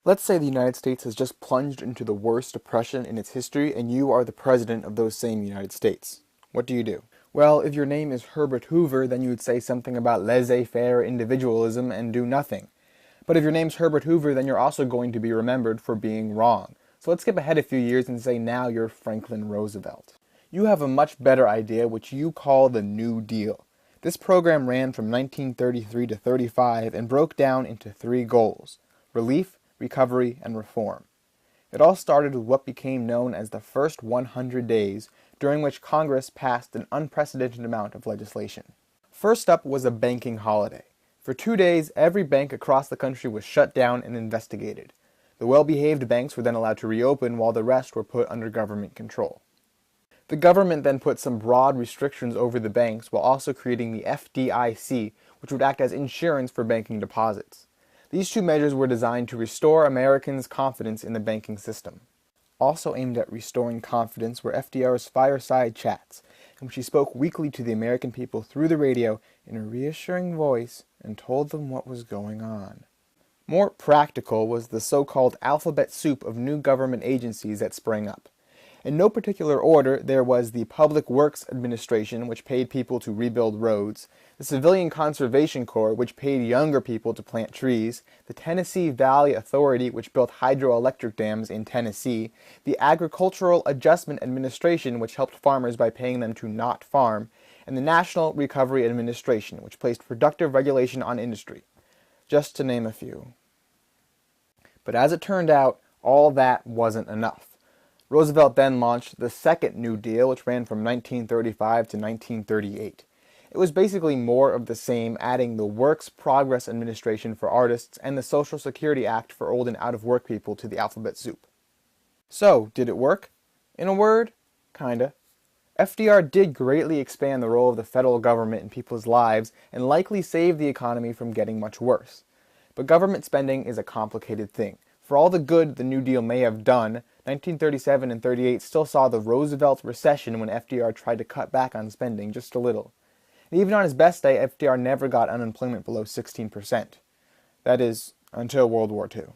Let's say the United States has just plunged into the worst depression in its history and you are the president of those same United States. What do you do? Well, if your name is Herbert Hoover, then you would say something about laissez-faire individualism and do nothing. But if your name's Herbert Hoover, then you're also going to be remembered for being wrong. So let's skip ahead a few years and say now you're Franklin Roosevelt. You have a much better idea, which you call the New Deal. This program ran from 1933 to 35 and broke down into three goals: relief, recovery, and reform. It all started with what became known as the first 100 days, during which Congress passed an unprecedented amount of legislation. First up was a banking holiday. For 2 days, every bank across the country was shut down and investigated. The well-behaved banks were then allowed to reopen while the rest were put under government control. The government then put some broad restrictions over the banks while also creating the FDIC, which would act as insurance for banking deposits. These two measures were designed to restore Americans' confidence in the banking system. Also aimed at restoring confidence were FDR's fireside chats, in which he spoke weekly to the American people through the radio in a reassuring voice and told them what was going on. More practical was the so-called alphabet soup of new government agencies that sprang up. In no particular order, there was the Public Works Administration, which paid people to rebuild roads, the Civilian Conservation Corps, which paid younger people to plant trees, the Tennessee Valley Authority, which built hydroelectric dams in Tennessee, the Agricultural Adjustment Administration, which helped farmers by paying them to not farm, and the National Recovery Administration, which placed productive regulation on industry, just to name a few. But as it turned out, all that wasn't enough. Roosevelt then launched the Second New Deal, which ran from 1935 to 1938. It was basically more of the same, adding the Works Progress Administration for artists and the Social Security Act for old and out-of-work people to the alphabet soup. So, did it work? In a word, kinda. FDR did greatly expand the role of the federal government in people's lives and likely saved the economy from getting much worse. But government spending is a complicated thing. For all the good the New Deal may have done, 1937 and 38 still saw the Roosevelt recession when FDR tried to cut back on spending just a little. And even on his best day, FDR never got unemployment below 16%. That is, until World War II.